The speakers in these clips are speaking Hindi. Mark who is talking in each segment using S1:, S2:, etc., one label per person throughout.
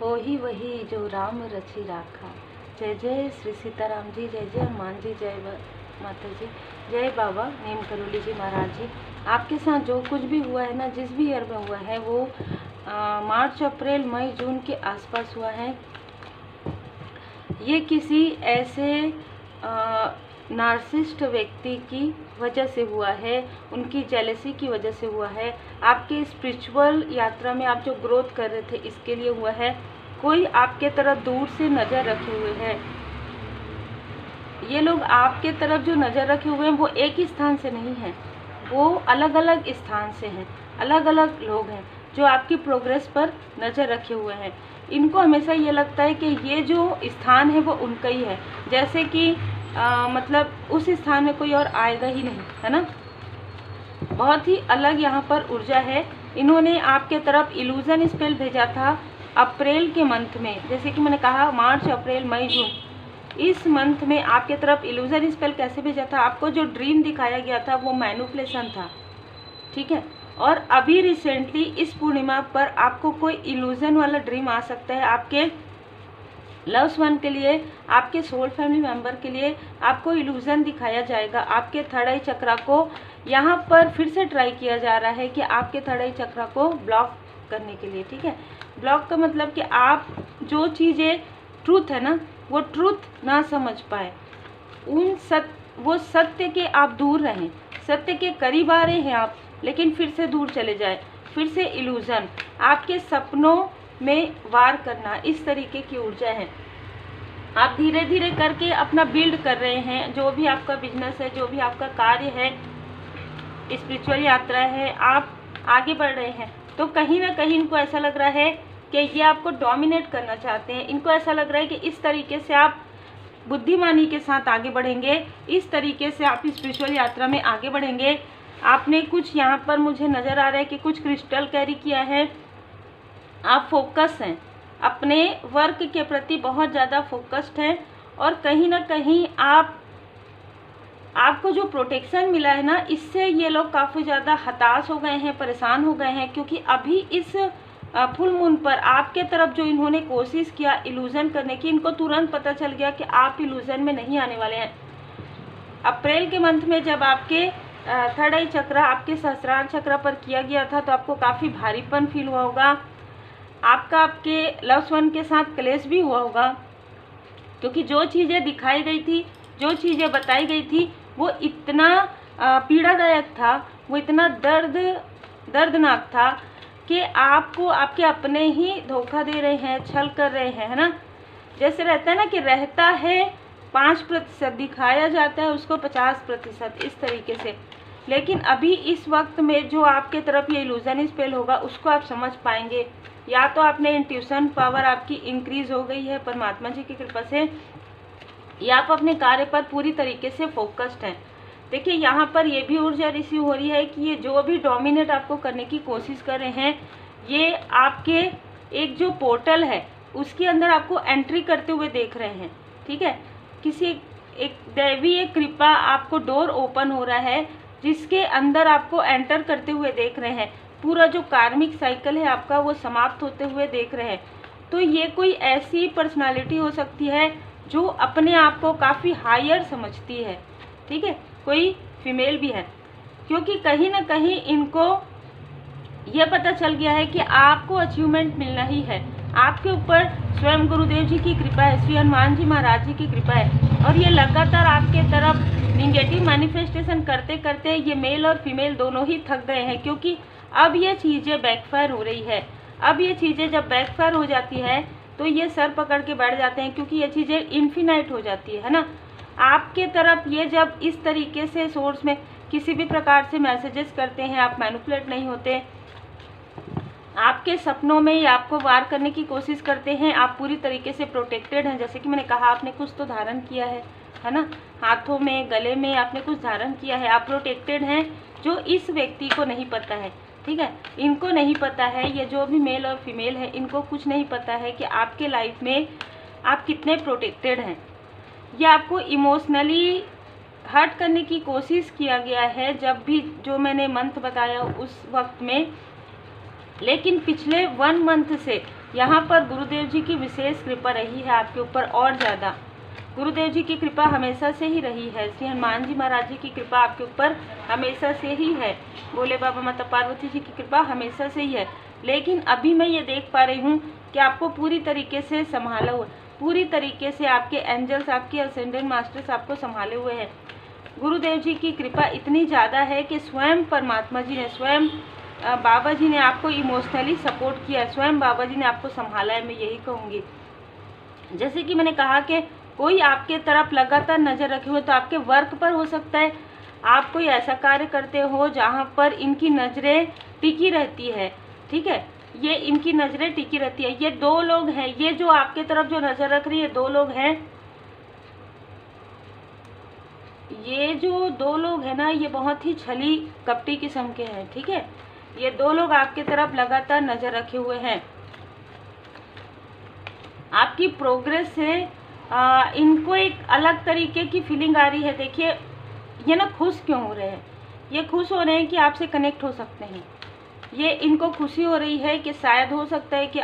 S1: हो ही वही जो राम रचि राखा। जय जय श्री सीताराम जी, जय जय हनुमान जी, जय माता जी, जय बाबा नीम करोली जी महाराज जी। आपके साथ जो कुछ भी हुआ है ना, जिस भी ईयर में हुआ है, वो मार्च अप्रैल मई जून के आसपास हुआ है। ये किसी ऐसे नार्सिस्ट व्यक्ति की वजह से हुआ है, उनकी जेलसी की वजह से हुआ है। आपके स्पिरिचुअल यात्रा में आप जो ग्रोथ कर रहे थे, इसके लिए हुआ है। कोई आपके तरफ दूर से नज़र रखे हुए है। ये लोग आपके तरफ जो नज़र रखे हुए हैं वो एक ही स्थान से नहीं है, वो अलग अलग स्थान से हैं। अलग अलग लोग हैं जो आपकी प्रोग्रेस पर नज़र रखे हुए हैं। इनको हमेशा ये लगता है कि ये जो स्थान है वो उनका ही है, जैसे कि मतलब उस स्थान में कोई और आएगा ही नहीं, है ना। बहुत ही अलग यहाँ पर ऊर्जा है। इन्होंने आपके तरफ इल्यूजन स्पेल भेजा था अप्रैल के मंथ में, जैसे कि मैंने कहा मार्च अप्रैल मई जून, इस मंथ में आपके तरफ इल्यूजन स्पेल कैसे भेजा था। आपको जो ड्रीम दिखाया गया था वो मैनिपुलेशन था, ठीक है। और अभी रिसेंटली इस पूर्णिमा पर आपको कोई इल्यूजन वाला ड्रीम आ सकता है। आपके लव्स वन के लिए, आपके सोल फैमिली मेंबर के लिए आपको इल्यूजन दिखाया जाएगा। आपके थर्ड आई चक्रा को यहाँ पर फिर से ट्राई किया जा रहा है कि आपके थर्ड आई चक्रा को ब्लॉक करने के लिए, ठीक है। ब्लॉक का मतलब कि आप जो चीज़ें ट्रूथ है ना, वो ट्रूथ ना समझ पाए, वो सत्य के आप दूर रहें, सत्य के करीब आ रहे हैं आप, लेकिन फिर से दूर चले जाए, फिर से इल्यूजन, आपके सपनों में वार करना, इस तरीके की ऊर्जा है। आप धीरे धीरे करके अपना बिल्ड कर रहे हैं, जो भी आपका बिजनेस है, जो भी आपका कार्य है, स्पिरिचुअल यात्रा है, आप आगे बढ़ रहे हैं। तो कहीं ना कहीं इनको ऐसा लग रहा है कि ये आपको डोमिनेट करना चाहते हैं। इनको ऐसा लग रहा है कि इस तरीके से आप बुद्धिमानी के साथ आगे बढ़ेंगे, इस तरीके से आप स्पिरिचुअल यात्रा में आगे बढ़ेंगे। आपने कुछ यहाँ पर मुझे नज़र आ रहा है कि कुछ क्रिस्टल कैरी किया है। आप फोकस हैं, अपने वर्क के प्रति बहुत ज़्यादा फोकस्ड हैं, और कहीं ना कहीं आपको जो प्रोटेक्शन मिला है ना, इससे ये लोग काफ़ी ज़्यादा हताश हो गए हैं, परेशान हो गए हैं, क्योंकि अभी इस फुल मून पर आपके तरफ जो इन्होंने कोशिश किया इल्यूजन करने की, इनको तुरंत पता चल गया कि आप इल्यूजन में नहीं आने वाले हैं। अप्रैल के मंथ में जब आपके थर्ड आई चक्र आपके सहस्त्रार चक्र पर किया गया था, तो आपको काफ़ी भारीपन फील हुआ होगा। आपके लव्स वन के साथ क्लेश भी हुआ होगा, क्योंकि जो चीज़ें दिखाई गई थी, जो चीज़ें बताई गई थी, वो इतना पीड़ादायक था, वो इतना दर्दनाक था कि आपको आपके अपने ही धोखा दे रहे हैं, छल कर रहे हैं, है ना। जैसे रहता है ना कि रहता है 5%, दिखाया जाता है उसको 50%, इस तरीके से। लेकिन अभी इस वक्त में जो आपके तरफ ये इल्यूजन स्पेल होगा, उसको आप समझ पाएंगे। या तो आपने इंट्यूशन पावर आपकी इंक्रीज हो गई है परमात्मा जी की कृपा से, या आप अपने कार्य पर पूरी तरीके से फोकस्ड हैं। देखिए यहाँ पर ये भी ऊर्जा रिसीव हो रही है कि ये जो भी डोमिनेट आपको करने की कोशिश कर रहे हैं, ये आपके एक जो पोर्टल है उसके अंदर आपको एंट्री करते हुए देख रहे हैं, ठीक है। किसी एक दैवी एक कृपा आपको डोर ओपन हो रहा है, जिसके अंदर आपको एंटर करते हुए देख रहे हैं। पूरा जो कार्मिक साइकिल है आपका, वो समाप्त होते हुए देख रहे हैं। तो ये कोई ऐसी पर्सनालिटी हो सकती है जो अपने आप को काफ़ी हायर समझती है, ठीक है। कोई फीमेल भी है, क्योंकि कहीं ना कहीं इनको ये पता चल गया है कि आपको अचीवमेंट मिलना ही है। आपके ऊपर स्वयं गुरुदेव जी की कृपा है, श्री हनुमान जी महाराज जी की कृपा है, और ये लगातार आपके तरफ निगेटिव मैनिफेस्टेशन करते करते ये मेल और फीमेल दोनों ही थक गए हैं, क्योंकि अब ये चीज़ें बैकफायर हो रही है। अब ये चीज़ें जब बैकफायर हो जाती है तो ये सर पकड़ के बैठ जाते हैं, क्योंकि ये चीज़ें इन्फिनाइट हो जाती है ना। आपके तरफ ये जब इस तरीके से सोर्स में किसी भी प्रकार से मैसेजेस करते हैं, आप मैनिपुलेट नहीं होते, आपके सपनों में ये आपको वार करने की कोशिश करते हैं, आप पूरी तरीके से प्रोटेक्टेड हैं। जैसे कि मैंने कहा, आपने कुछ तो धारण किया है ना, हाथों में, गले में आपने कुछ धारण किया है, आप प्रोटेक्टेड हैं, जो इस व्यक्ति को नहीं पता है, ठीक है। इनको नहीं पता है, ये जो भी मेल और फीमेल है, इनको कुछ नहीं पता है कि आपके लाइफ में आप कितने प्रोटेक्टेड हैं। ये आपको इमोशनली हर्ट करने की कोशिश किया गया है, जब भी जो मैंने मंथ बताया उस वक्त में। लेकिन पिछले 1 मंथ से यहाँ पर गुरुदेव जी की विशेष कृपा रही है आपके ऊपर और ज़्यादा। गुरुदेव जी की कृपा हमेशा से ही रही है। श्री हनुमान जी महाराज जी की कृपा आपके ऊपर हमेशा से ही है। भोले बाबा माता पार्वती जी की कृपा हमेशा से ही है। लेकिन अभी मैं ये देख पा रही हूँ कि आपको पूरी तरीके से संभाला हुआ, पूरी तरीके से आपके एंजल्स, आपके असेंडेंट मास्टर्स आपको संभाले हुए हैं। गुरुदेव जी की कृपा इतनी ज़्यादा है कि स्वयं परमात्मा जी ने, स्वयं बाबा जी ने आपको इमोशनली सपोर्ट किया, स्वयं बाबा जी ने आपको संभाला है, मैं यही कहूँगी। जैसे कि मैंने कहा कि कोई आपके तरफ लगातार नज़र रखे हुए, तो आपके वर्क पर हो सकता है आप कोई ऐसा कार्य करते हो जहाँ पर इनकी नज़रें टिकी रहती है, ठीक है, ये इनकी नज़रें टिकी रहती है। ये दो लोग हैं, ये जो आपके तरफ जो नज़र रख रही है, दो लोग हैं, ये जो दो लोग हैं ना, ये बहुत ही छली कपटी किस्म के हैं, ठीक है। ये दो लोग आपके तरफ लगातार नज़र रखे हुए हैं। आपकी प्रोग्रेस से इनको एक अलग तरीके की फीलिंग आ रही है। देखिए ये ना खुश क्यों हो रहे हैं, ये खुश हो रहे हैं कि आपसे कनेक्ट हो सकते हैं। ये इनको खुशी हो रही है कि शायद हो सकता है कि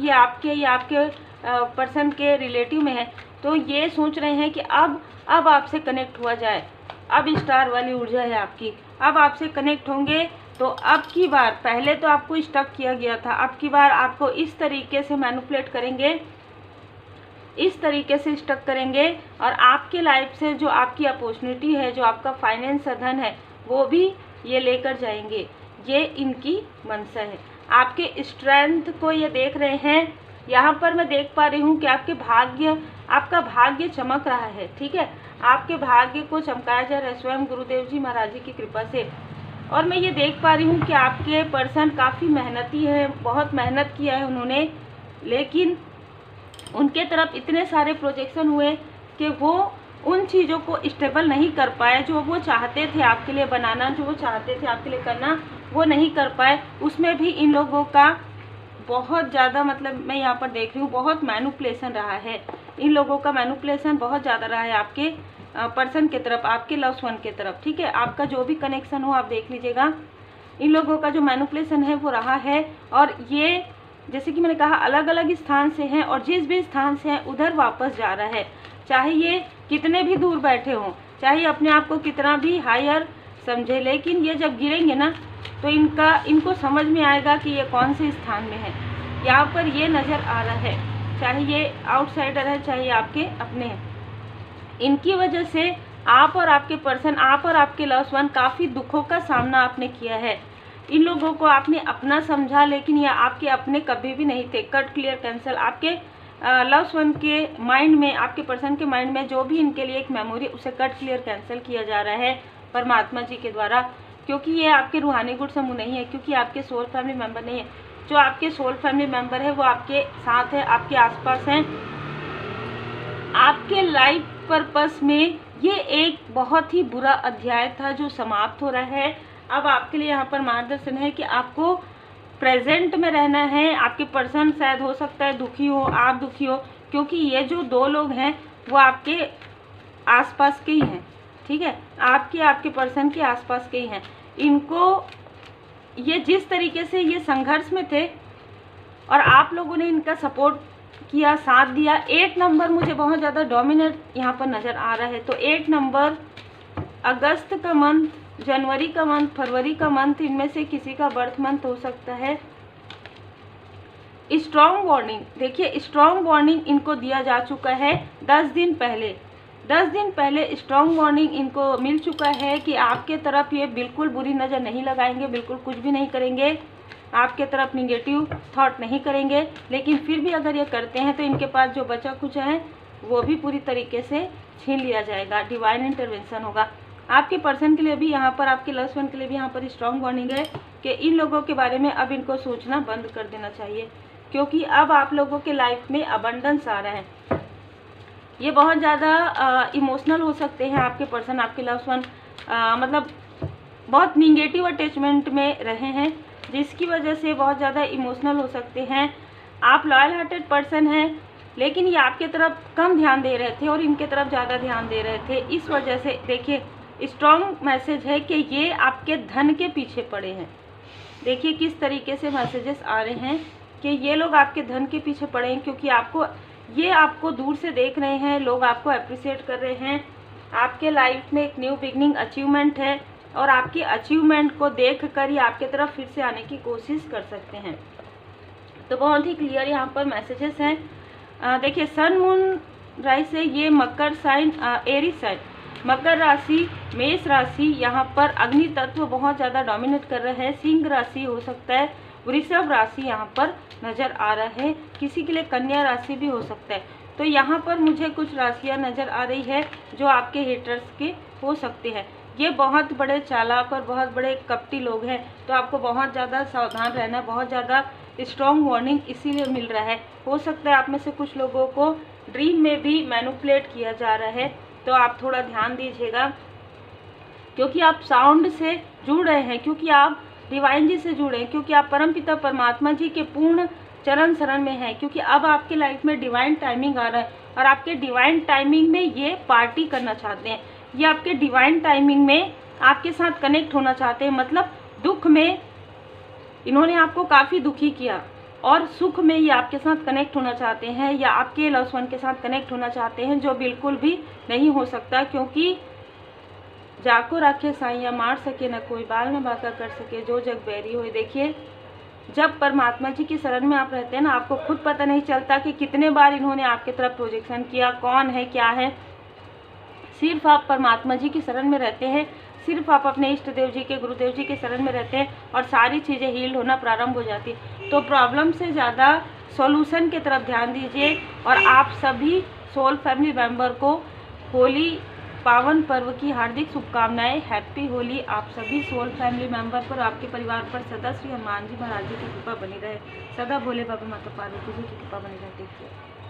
S1: ये आपके पर्सन के रिलेटिव में है, तो ये सोच रहे हैं कि अब आपसे कनेक्ट हुआ जाए। अब स्टार वाली ऊर्जा है आपकी, अब आपसे कनेक्ट होंगे। तो अब की बार, पहले तो आपको स्टक किया गया था, अब की बार आपको इस तरीके से मैनिपुलेट करेंगे, इस तरीके से स्टक करेंगे, और आपके लाइफ से जो आपकी अपॉर्चुनिटी है, जो आपका फाइनेंस धन है, वो भी ये लेकर जाएंगे। ये इनकी मंशा है। आपके स्ट्रेंथ को ये देख रहे हैं। यहाँ पर मैं देख पा रही हूँ कि आपका भाग्य चमक रहा है, ठीक है। आपके भाग्य को चमकाया जा रहा है स्वयं गुरुदेव जी महाराज जी की कृपा से। और मैं ये देख पा रही हूँ कि आपके पर्सन काफ़ी मेहनती है, बहुत मेहनत किया है उन्होंने, लेकिन उनके तरफ इतने सारे प्रोजेक्शन हुए कि वो उन चीज़ों को स्टेबल नहीं कर पाए जो वो चाहते थे आपके लिए बनाना, जो वो चाहते थे आपके लिए करना, वो नहीं कर पाए। उसमें भी इन लोगों का बहुत ज़्यादा, मतलब मैं यहाँ पर देख रही हूँ, बहुत मैनिपुलेशन रहा है। इन लोगों का मैनिपुलेशन बहुत ज़्यादा रहा है आपके पर्सन के तरफ, आपके लव्स वन के तरफ, ठीक है। आपका जो भी कनेक्शन हो आप देख लीजिएगा, इन लोगों का जो मैनिपुलेशन है वो रहा है। और ये जैसे कि मैंने कहा अलग अलग स्थान से हैं, और जिस भी स्थान से हैं उधर वापस जा रहा है। चाहे ये कितने भी दूर बैठे हों, चाहे अपने आप को कितना भी हायर समझे, लेकिन ये जब गिरेंगे ना तो इनको समझ में आएगा कि ये कौन से स्थान में है। यहाँ पर ये नज़र आ रहा है, चाहे ये आउटसाइडर है, चाहे आपके अपने हैं। इनकी वजह से आप और आपके पर्सन, आप और आपके लव्स वन काफ़ी दुखों का सामना आपने किया है। इन लोगों को आपने अपना समझा, लेकिन ये आपके अपने कभी भी नहीं थे। Cut, clear, cancel. आपके लव्स वन के माइंड में, आपके पर्सन के माइंड में जो भी इनके लिए एक मेमोरी, उसे कट, क्लियर, कैंसिल किया जा रहा है परमात्मा जी के द्वारा, क्योंकि ये आपके रूहानी गुण समूह नहीं है, क्योंकि आपके सोल फैमिली मेंबर नहीं है। जो आपके सोल फैमिली मेंबर है वो आपके साथ है, आपके आसपास हैं। आपके लाइफ पर्पस में ये एक बहुत ही बुरा अध्याय था जो समाप्त हो रहा है। अब आपके लिए यहाँ पर मार्गदर्शन है कि आपको प्रेजेंट में रहना है। आपके पर्सन शायद हो सकता है दुखी हो, आप दुखी हो, क्योंकि ये जो दो लोग हैं वो आपके आसपास के ही हैं, ठीक है। आपके पर्सन के आसपास के ही हैं। इनको ये जिस तरीके से ये संघर्ष में थे और आप लोगों ने इनका सपोर्ट किया, साथ दिया। 8 नंबर मुझे बहुत ज़्यादा डोमिनेट यहाँ पर नज़र आ रहा है। तो 8 नंबर, अगस्त का मंथ, जनवरी का मंथ, फरवरी का मंथ, इनमें से किसी का बर्थ मंथ हो सकता है। स्ट्रॉन्ग वार्निंग, देखिए स्ट्रॉन्ग वार्निंग इनको दिया जा चुका है 10 दिन पहले। 10 दिन पहले स्ट्रॉन्ग वार्निंग इनको मिल चुका है कि आपके तरफ ये बिल्कुल बुरी नज़र नहीं लगाएंगे, बिल्कुल कुछ भी नहीं करेंगे, आपके तरफ निगेटिव थॉट नहीं करेंगे। लेकिन फिर भी अगर ये करते हैं तो इनके पास जो बचा कुछ है वो भी पूरी तरीके से छीन लिया जाएगा। डिवाइन इंटरवेंशन होगा आपके पर्सन के लिए भी, यहाँ पर आपके लव्स वन के लिए भी यहाँ पर स्ट्रॉन्ग वार्निंग है कि इन लोगों के बारे में अब इनको सोचना बंद कर देना चाहिए, क्योंकि अब आप लोगों के लाइफ में अबंडेंस आ रहा है। ये बहुत ज़्यादा इमोशनल हो सकते हैं आपके पर्सन, आपके लव्स वन, मतलब बहुत निगेटिव अटैचमेंट में रहे हैं, जिसकी वजह से बहुत ज़्यादा इमोशनल हो सकते हैं। आप लॉयल हार्टेड पर्सन हैं, लेकिन ये आपके तरफ कम ध्यान दे रहे थे और इनके तरफ ज़्यादा ध्यान दे रहे थे। इस वजह से देखिए स्ट्रॉन्ग मैसेज है कि ये आपके धन के पीछे पड़े हैं। देखिए किस तरीके से मैसेजेस आ रहे हैं कि ये लोग आपके धन के पीछे पड़े हैं, क्योंकि आपको दूर से देख रहे हैं, लोग आपको अप्रिशिएट कर रहे हैं। आपके लाइफ में एक न्यू बिगनिंग अचीवमेंट है और आपकी अचीवमेंट को देख कर ही आपके तरफ फिर से आने की कोशिश कर सकते हैं। तो बहुत ही क्लियर यहाँ पर मैसेजेस हैं। देखिए सन मून राइज से ये मकर साइन, एरीज साइन, मकर राशि, मेष राशि, यहाँ पर अग्नि तत्व बहुत ज़्यादा डोमिनेट कर रहा है। सिंह राशि हो सकता है, वृषभ राशि यहाँ पर नज़र आ रहा है, किसी के लिए कन्या राशि भी हो सकता है। तो यहाँ पर मुझे कुछ राशियाँ नज़र आ रही है जो आपके हेटर्स के हो सकते हैं। ये बहुत बड़े चालाक और बहुत बड़े कपटी लोग हैं, तो आपको बहुत ज़्यादा सावधान रहना, बहुत ज़्यादा स्ट्रॉन्ग वार्निंग इसीलिए मिल रहा है। हो सकता है आप में से कुछ लोगों को ड्रीम में भी मैनिपुलेट किया जा रहा है, तो आप थोड़ा ध्यान दीजिएगा, क्योंकि आप साउंड से जुड़ रहे हैं, क्योंकि आप डिवाइन जी से जुड़े हैं, क्योंकि आप परमपिता परमात्मा जी के पूर्ण चरण शरण में हैं, क्योंकि अब आपके लाइफ में डिवाइन टाइमिंग आ रहा है और आपके डिवाइन टाइमिंग में ये पार्टी करना चाहते हैं। ये आपके डिवाइन टाइमिंग में आपके साथ कनेक्ट होना चाहते हैं। मतलब दुख में इन्होंने आपको काफ़ी दुखी किया और सुख में ये आपके साथ कनेक्ट होना चाहते हैं, या आपके लव्ड वन के साथ कनेक्ट होना चाहते हैं, जो बिल्कुल भी नहीं हो सकता, क्योंकि जाको राखे साइया मार सके न कोई, बाल न बाका कर सके जो जग बैरी होए। देखिए जब परमात्मा जी की शरण में आप रहते हैं ना, आपको खुद पता नहीं चलता कि कितने बार इन्होंने आपके तरफ प्रोजेक्शन किया, कौन है क्या है। सिर्फ आप परमात्मा जी की शरण में रहते हैं, सिर्फ आप अपने इष्ट देव जी के, गुरुदेव जी के शरण में रहते हैं और सारी चीज़ें हील होना प्रारंभ हो जाती है। तो प्रॉब्लम से ज़्यादा सॉल्यूशन की तरफ ध्यान दीजिए। और आप सभी सोल फैमिली मेंबर को होली पावन पर्व की हार्दिक शुभकामनाएं। हैप्पी होली आप सभी सोल फैमिली मेंबर पर, आपके परिवार पर सदा श्री हनुमान जी महाराज जी की कृपा बनी रहे, सदा भोले बाबा माता पार्वती जी की कृपा बनी रहे। देखिए।